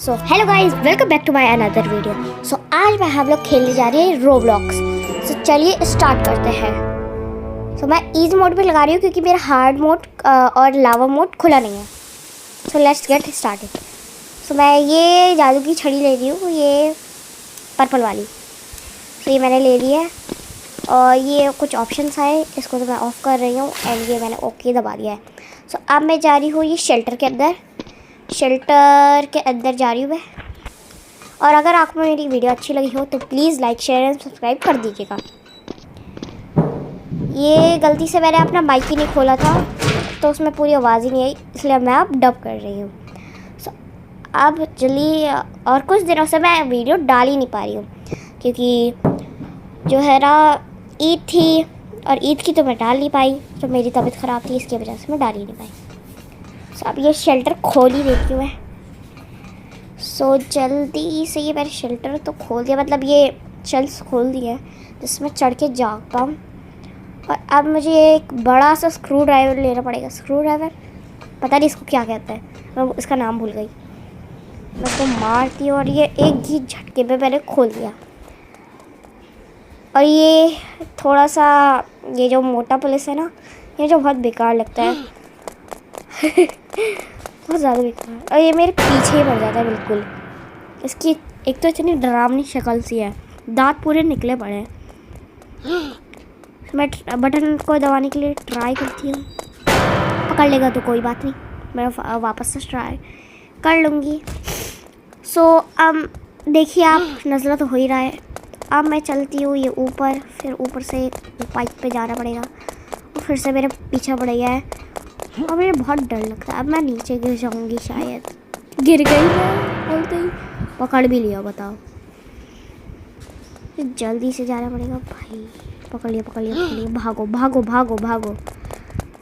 So hello guys, welcome back to my another video. So आज मैं हम लोग खेलने जा रहे हैं रोब्लॉक्स। सो चलिए स्टार्ट करते हैं। सो मैं ईजी मोड पे लगा रही हूँ क्योंकि मेरा हार्ड मोड और लावा मोड खुला नहीं है। So let's get started. So मैं ये जादू की छड़ी ले रही हूँ, ये पर्पल वाली। सो ये मैंने ले ली है और ये कुछ ऑप्शंस आए, इसको तो मैं ऑफ़ कर रही हूँ एंड ये मैंने ओके दबा दिया है। सो अब मैं जा रही हूँ ये शेल्टर के अंदर जा रही हूँ मैं। और अगर आपको मेरी वीडियो अच्छी लगी हो तो please like share and subscribe कर दीजिएगा। ये गलती से मैंने अपना माइक ही नहीं खोला था तो उसमें पूरी आवाज़ ही नहीं आई, इसलिए मैं अब डब कर रही हूँ। सो अब जल्दी, और कुछ दिनों से मैं वीडियो डाल ही नहीं पा रही हूँ क्योंकि जो है ना ईद थी और ईद की तो मैं डाल नहीं पाई, तो मेरी तबीयत ख़राब थी, इसकी वजह से मैं डाल ही नहीं पाई। सो अब ये शेल्टर खोल ही देती हूँ मैं। सो जल्दी से ये मैंने शेल्टर तो खोल दिया, मतलब ये शेल्फ्स खोल दिए हैं जिसमें चढ़ के जा पाऊँ। और अब मुझे एक बड़ा सा स्क्रू ड्राइवर लेना पड़ेगा। स्क्रू ड्राइवर पता नहीं इसको क्या कहते हैं, मैं इसका नाम भूल गई। मैं इसको मारती हूँ और ये एक ही झटके में मैंने खोल दिया। और ये थोड़ा सा, ये जो मोटा पुलिस है ना, ये जो बहुत बेकार लगता है बहुत ज़्यादा बेकार। और ये मेरे पीछे ही पड़ जाता है बिल्कुल। इसकी एक तो इतनी डरावनी शक्ल सी है, दांत पूरे निकले पड़े हैं। मैं बटन को दबाने के लिए ट्राई करती हूँ, पकड़ लेगा तो कोई बात नहीं, मैं वापस से ट्राई कर लूँगी। सो अब देखिए, आप नज़र तो हो ही रहा है। अब मैं चलती हूँ ये ऊपर, फिर ऊपर से पाइप पे जाना पड़ेगा और फिर से मेरे पीछे पड़ गया है और मुझे बहुत डर लगता है। अब मैं नीचे गिर जाऊँगी, शायद गिर गई मैं, बोलते ही पकड़ भी लिया, बताओ। जल्दी से जाना पड़ेगा भाई। पकड़ लिया, भागो भागो भागो भागो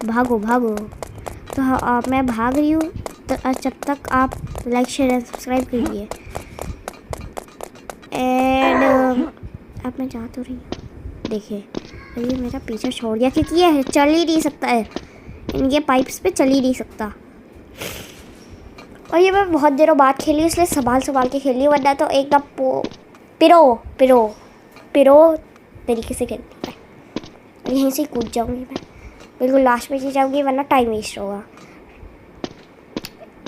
भागो भागो। तो हाँ, मैं भाग रही हूँ, तो जब तक आप लाइक शेयर एंड सब्सक्राइब कीजिए। एंड अब मैं जा तो रही हूँ, देखिए ये मेरा पीछा छोड़ दिया क्योंकि ये चल ही नहीं सकता है, इनके पाइप्स पे चल ही नहीं सकता। और ये मैं बहुत देरों बाद खेली, इसलिए संभाल के खेली, वरना तो एकदम पिरो तरीके से खेलती मैं। यहीं से कूद जाऊंगी मैं, बिल्कुल लास्ट में जाऊंगी, वरना टाइम वेस्ट होगा।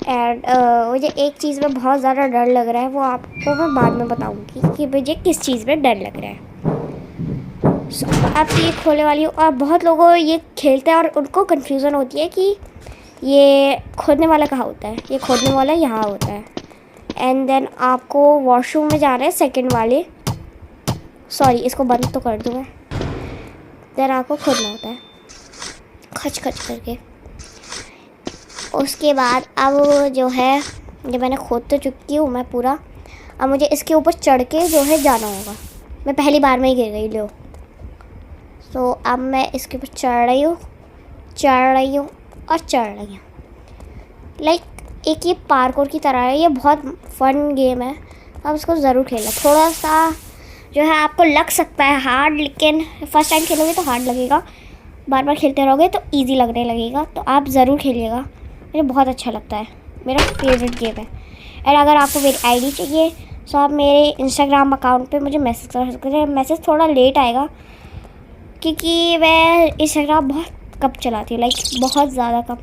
एंड मुझे एक चीज़ में बहुत ज़्यादा डर लग रहा है, वो आपको मैं बाद में बताऊंगी कि मुझे किस चीज़ में डर लग रहा है। अब ये खोलने वाली हूँ। और बहुत लोगों ये खेलते हैं और उनको कन्फ्यूज़न होती है कि ये खोदने वाला कहाँ होता है, ये खोदने वाला यहाँ होता है। एंड देन आपको वॉशरूम में जाना है, सेकंड वाले, सॉरी इसको बंद तो कर दूँ मैं। देन आपको खोदना होता है खच करके। उसके बाद अब जो है, जब मैंने खोद तो चुकी हूँ मैं पूरा, अब मुझे इसके ऊपर चढ़ के जो है जाना होगा। मैं पहली बार में ही गिर गई, लो। तो अब मैं इसके ऊपर चढ़ रही हूँ लाइक एक ये पार्कोर की तरह है, ये बहुत फन गेम है, अब इसको ज़रूर खेलना। थोड़ा सा जो है आपको लग सकता है हार्ड, लेकिन फर्स्ट टाइम खेलोगे तो हार्ड लगेगा, बार बार खेलते रहोगे तो इजी लगने लगेगा। तो आप ज़रूर खेलिएगा, मुझे बहुत अच्छा लगता है, मेरा फेवरेट गेम है। और अगर आपको मेरी आईडी चाहिए तो आप मेरे इंस्टाग्राम अकाउंट पे मुझे मैसेज कर सकते हैं। मैसेज थोड़ा लेट आएगा क्योंकि मैं इंस्टाग्राम बहुत कम चलाती हूँ, लाइक बहुत ज़्यादा कम।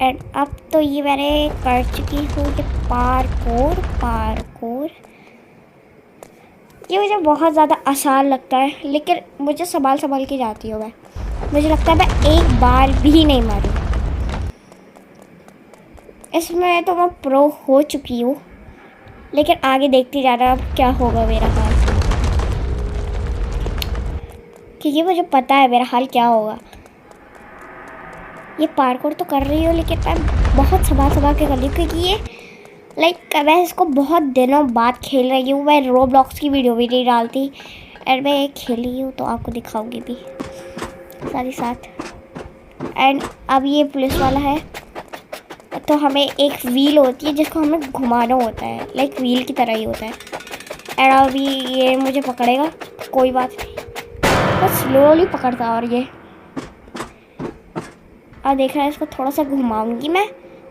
एंड अब तो ये मैंने कर चुकी हूँ ये पार्कोर। ये मुझे बहुत ज़्यादा आसान लगता है, लेकिन मुझे संभाल के जाती हूँ मैं। मुझे लगता है मैं एक बार भी नहीं मारी इसमें, तो मैं प्रो हो चुकी हूँ। लेकिन आगे देखती जाना अब क्या होगा मेरा हाल, क्योंकि मुझे पता है मेरा हाल क्या होगा। ये पार्कोर तो कर रही हूँ, लेकिन मैं बहुत संभाल के कर रही हूँ क्योंकि ये लाइक मैं इसको बहुत दिनों बाद खेल रही हूँ। मैं रोब्लॉक्स की वीडियो भी नहीं डालती, एंड मैं खेली हूँ तो आपको दिखाऊंगी भी साथ ही साथ। एंड अब ये पुलिस वाला है, तो हमें एक व्हील होती है जिसको हमें घुमाना होता है, लाइक व्हील की तरह ही होता है। एंड अभी ये मुझे पकड़ेगा, कोई बात नहीं, बस स्लोली पकड़ता। और ये अब देख रहा है, इसको थोड़ा सा घुमाऊंगी मैं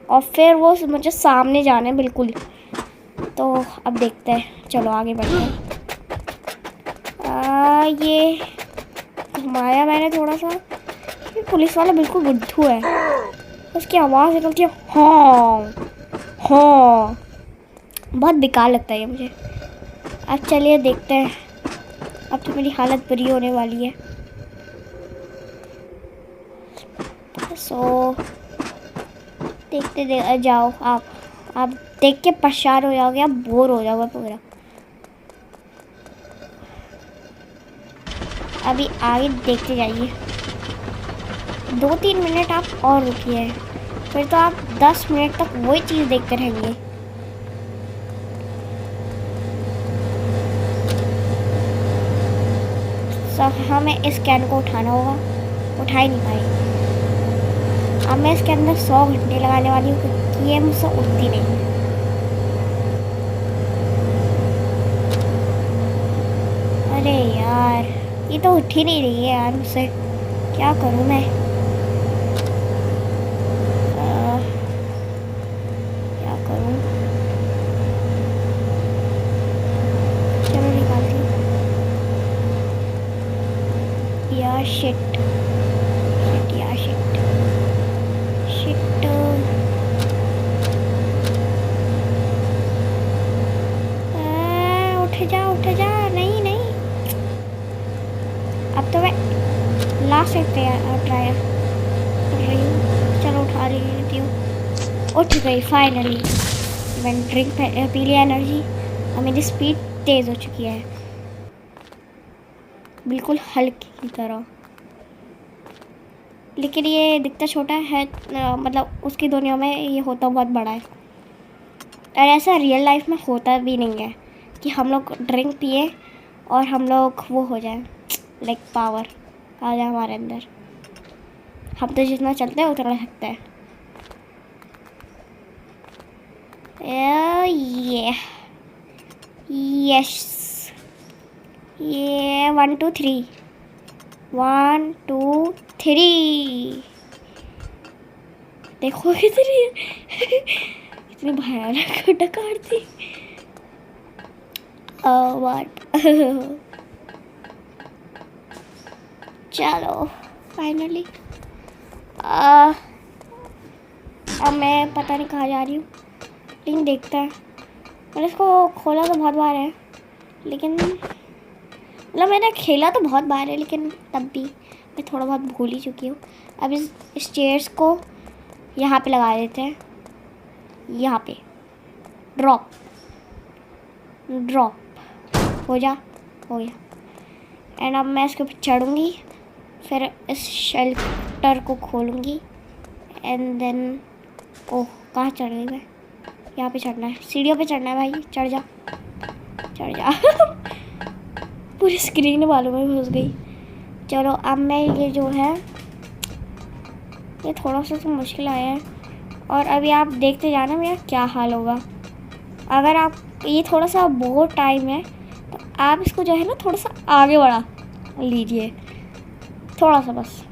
और फिर वो मुझे सामने जाना है बिल्कुल। तो अब देखते हैं, चलो आगे बढ़ते हैं। ये घुमाया मैंने थोड़ा सा। ये पुलिस वाला बिल्कुल बुद्धू है, उसकी आवाज़ निकलती है हाँ हाँ, बहुत बेकार लगता है ये मुझे। अब चलिए देखते हैं, अब तो मेरी हालत बुरी होने वाली है। सो देखते जाओ आप देख के परेशान हो जाओगे, आप बोर हो जाओगे पूरा। अभी आगे देखते जाइए, 2-3 मिनट आप और रुकिए, फिर तो आप 10 मिनट तक वही चीज़ देखते रहेंगे। हमें इस कैन को उठाना होगा, उठा ही नहीं पाएंगे। अब मैं इसके अंदर 100 घंटे लगाने वाली हूँ क्योंकि ये मुझसे उठती नहीं है। अरे यार, ये तो उठ ही नहीं रही है यार मुझसे, क्या करूँ मैं? क्या करूँ? चलो निकालती हूँ। यार शिट यार शिट। उठ जा, नहीं नहीं, अब तो मैं लास्ट ट्राई कर रही हूँ। चलो उठा लेती हूँ, उठ गई फाइनली। मैंने ड्रिंक पी लिया एनर्जी, और मेरी स्पीड तेज़ हो चुकी है बिल्कुल हल्की की तरह। लेकिन ये दिखता छोटा है, मतलब उसकी दुनिया में ये होता बहुत बड़ा है। और ऐसा रियल लाइफ में होता भी नहीं है कि हम लोग ड्रिंक पिए और हम लोग वो हो जाए, लाइक पावर आ जाए हमारे अंदर। हम तो जितना चलते हैं उतना सकते हैं। ये यस, ये 1 2 3 1 2 3। देखो कितनी इतनी भयानक डकार थी। चलो फाइनली अब मैं पता नहीं कहाँ जा रही हूँ, लेकिन देखता है। मैंने इसको खोला तो बहुत बार है, लेकिन मतलब मैंने खेला तो बहुत बार है, लेकिन तब भी मैं थोड़ा बहुत भूल ही चुकी हूँ। अब इस स्टेयर्स को यहाँ पे लगा देते हैं, यहाँ पे ड्रॉप हो गया। एंड अब मैं इसके ऊपर चढ़ूँगी, फिर इस शेल्टर को खोलूँगी एंड देन ओह कहाँ चढ़ गई मैं? यहाँ पे चढ़ना है, सीढ़ियों पे चढ़ना है भाई, चढ़ जा पूरी स्क्रीन वालों में घुस गई। चलो अब मैं ये जो है, ये थोड़ा सा तो मुश्किल आया है, और अभी आप देखते जाना मेरा क्या हाल होगा। अगर आप ये थोड़ा सा बहुत टाइम है तो आप इसको जो है ना थोड़ा सा आगे बढ़ा लीजिए, थोड़ा सा बस,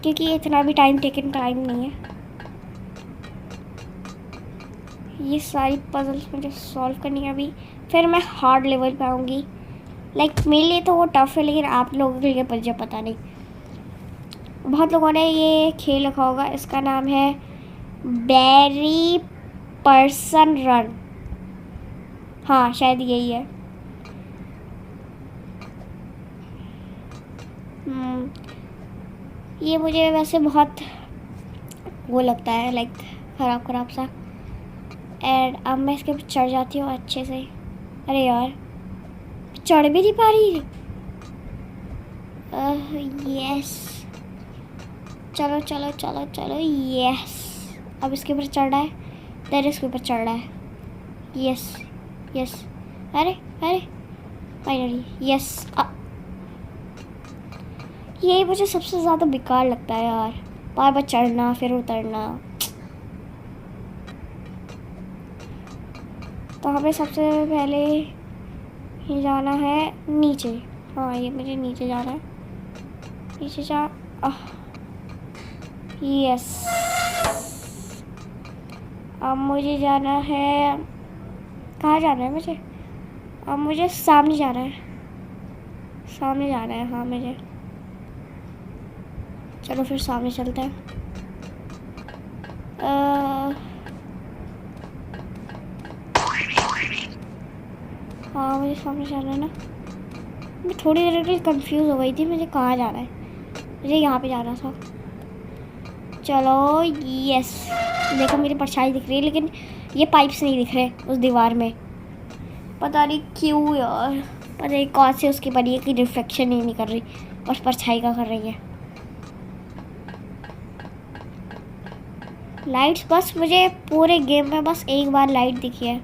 क्योंकि इतना भी टाइम नहीं है। ये सारी पजल्स मुझे सॉल्व करनी है अभी, फिर मैं हार्ड लेवल पे आऊँगी। लाइक मेरे लिए तो वो टफ है, लेकिन आप लोगों के लिए मुझे पता नहीं। बहुत लोगों ने ये खेल रखा होगा, इसका नाम है बैरी पर्सन रन। हाँ शायद यही है। ये मुझे वैसे बहुत वो लगता है, लाइक ख़राब सा। एंड अब मैं इसके ऊपर चढ़ जाती हूँ अच्छे से। अरे यार चढ़ भी नहीं पा रही। यस चलो यस। अब इसके ऊपर चढ़ना है, फिर इसके ऊपर चढ़ना है। यस अरे फाइनली यस। यही मुझे सबसे ज़्यादा बेकार लगता है यार, बार चढ़ना फिर उतरना। तो हमें सबसे पहले ही जाना है नीचे। हाँ ये मुझे नीचे जाना है, नीचे जा। यस, अब मुझे जाना है, कहाँ जाना है मुझे? अब मुझे सामने जाना है, सामने जाना है। हाँ मुझे, चलो फिर सामने चलते हैं। हाँ मुझे सामने जाना है ना। मैं थोड़ी देर के लिए कंफ्यूज हो गई थी, मुझे कहाँ जाना है। मुझे यहाँ पे जाना था। चलो यस, देखो मेरी परछाई दिख रही है, लेकिन ये पाइप्स नहीं दिख रहे उस दीवार में। पता नहीं क्यों यार, पता नहीं कौन से उसकी बनी है कि रिफ्लेक्शन ही नहीं कर रही, बस परछाई का कर रही है। लाइट्स बस मुझे पूरे गेम में बस एक बार लाइट दिखी है,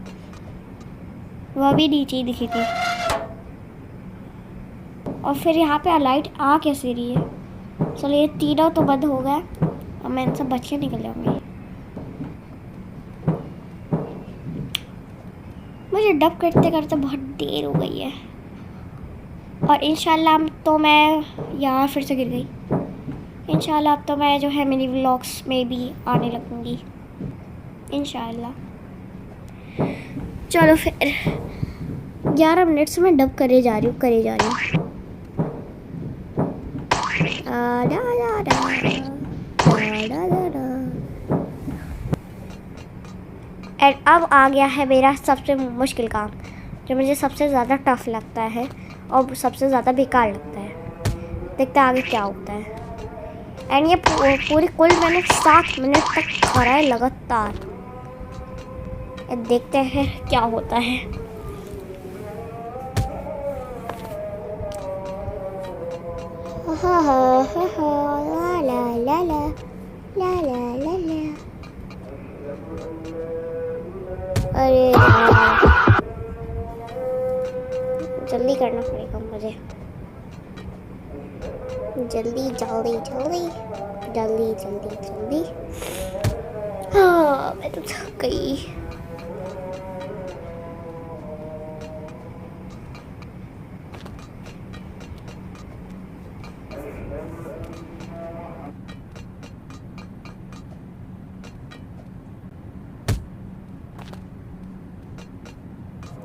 वह भी नीचे ही दिखी थी। और फिर यहाँ पे लाइट आ कैसे रही है? चलो ये तीनों तो बंद हो गया, अब मैं इनसे बच के निकल जाऊंगी। मुझे डब करते करते बहुत देर हो गई है, और इंशाल्लाह तो मैं यहाँ फिर से गिर गई। इंशाल्लाह अब तो मैं जो है मिनी व्लॉग्स में भी आने लगूंगी इंशाल्लाह। चलो फिर 11 मिनट से मैं डब करे जा रही हूँ, करे जा रही हूँ। एंड अब आ गया है मेरा सबसे मुश्किल काम, जो मुझे सबसे ज़्यादा टफ लगता है और सबसे ज़्यादा बेकार लगता है। देखते हैं आगे क्या होता है। एंड ये पूरी कुल मैंने 7 मिनट तक करा है लगातार। देखते हैं क्या होता है। ला ला ला ला ला ला ला ला। अरे जल्दी करना पड़ेगा मुझे, जल्दी जल्दी जल्दी जल्दी जल्दी जल्दी। हाँ मैं तो थक गई।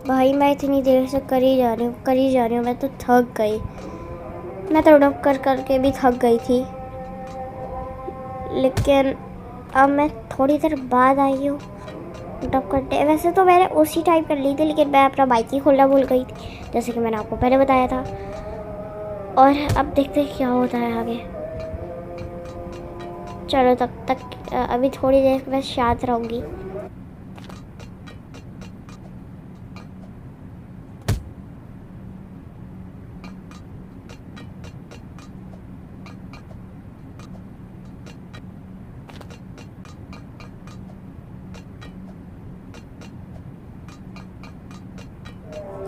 भाई मैं इतनी देर से कर ही जा रही हूँ, मैं तो थक गई। मैं तो डब कर करके भी थक गई थी, लेकिन अब मैं थोड़ी देर बाद आई हूँ डब करते। वैसे तो मैंने उसी टाइम कर ली थी, लेकिन मैं अपना बाइक ही खोलना भूल गई थी, जैसे कि मैंने आपको पहले बताया था। और अब देखते हैं क्या होता है आगे। चलो तब तक अभी थोड़ी देर मैं शांत रहूँगी।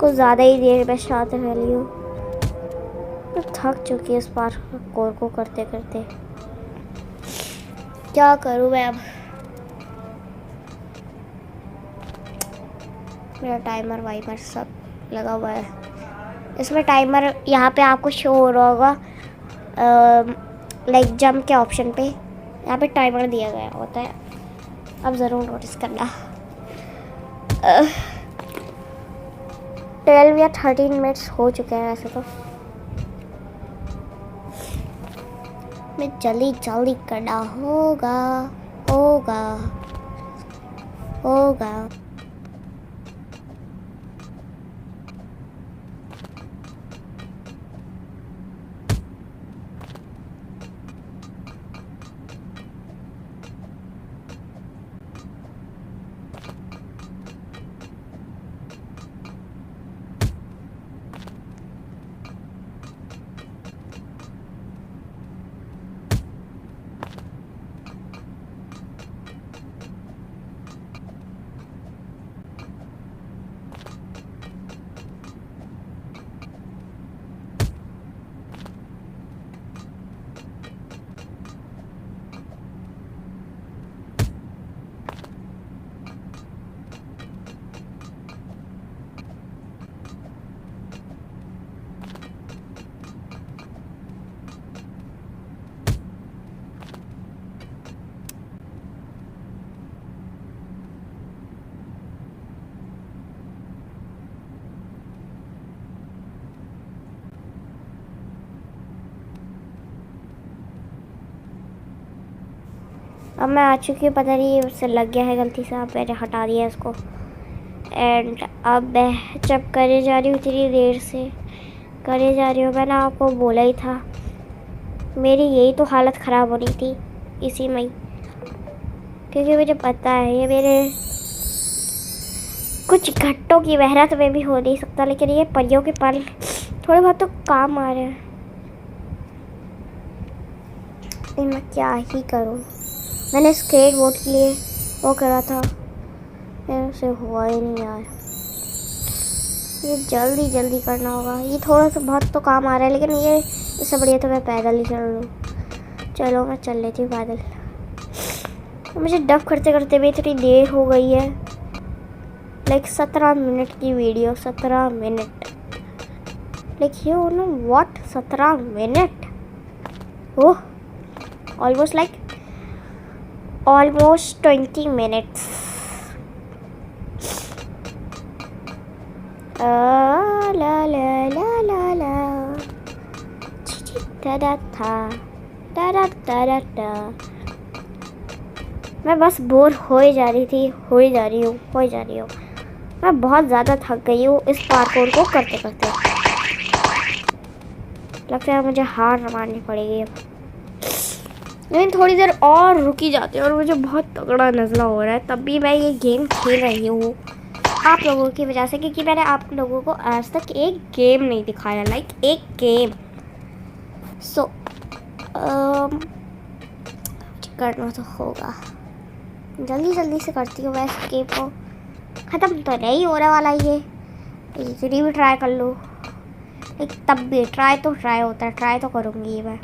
कुछ ज़्यादा ही देर में शांत रह ली हूँ, तो थक चुकी है इस बार कोर को करते करते। क्या करूँ मैं अब? मेरा टाइमर वाइमर सब लगा हुआ है इसमें। टाइमर यहाँ पे आपको शो हो रहा होगा, लाइक जंप के ऑप्शन पे यहाँ पे टाइमर दिया गया होता है, अब ज़रूर नोटिस करना। 12 या 13 मिनट्स हो चुके हैं वैसे तो। मैं जल्दी जल्दी करना होगा होगा होगा। अब मैं आ चुकी हूँ, पता नहीं उससे लग गया है गलती से, अब मैंने हटा दिया इसको। एंड अब मैं जब करे जा रही हूँ इतनी देर से करे जा रही हूँ, मैंने आपको बोला ही था मेरी यही तो हालत ख़राब होनी थी इसी में ही, क्योंकि मुझे पता है ये मेरे कुछ घंटों की मेहनत में भी हो नहीं सकता, लेकिन ये परियों के पल थोड़े बहुत तो काम आ रहे हैं। लेकिन मैं क्या ही करूँ, मैंने स्केट बोर्ड के लिए वो करा था, मेरे से हुआ ही नहीं यार। ये जल्दी जल्दी करना होगा, ये थोड़ा सा बहुत तो काम आ रहा है, लेकिन ये इससे बढ़िया तो मैं पैदल ही चल लूँ। चलो मैं चल लेती हूँ पैदल। मुझे डब करते करते भी इतनी देर हो गई है, लाइक 17 मिनट की वीडियो, 17 minute, like you know what, 17 minute, oh almost like almost 20 minutes. ला ला ला ला ला टा टा। मैं बस बोर हो ही जा रही हूँ। मैं बहुत ज़्यादा थक गई हूँ इस पार्कोर को करते करते। लगता है मुझे हार माननी पड़ेगी अब, लेकिन थोड़ी देर और रुकी जाती है और मुझे बहुत तगड़ा नज़ला हो रहा है। तब भी मैं ये गेम खेल रही हूँ आप लोगों की वजह से, क्योंकि मैंने आप लोगों को आज तक एक गेम नहीं दिखाया, लाइक एक गेम। सो करना तो होगा, जल्दी जल्दी से करती हूँ मैं इस गेम को। ख़त्म तो नहीं होने वाला ये, इतनी भी ट्राई कर लूँ, तब भी ट्राई होता है, ट्राई तो करूँगी मैं।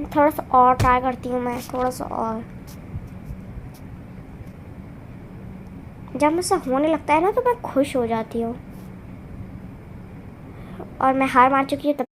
थोड़ा सा और ट्राई करती हूँ मैं, थोड़ा सा और। जब मुझसे होने लगता है ना तो मैं खुश हो जाती हूँ, और मैं हार मान चुकी हूँ।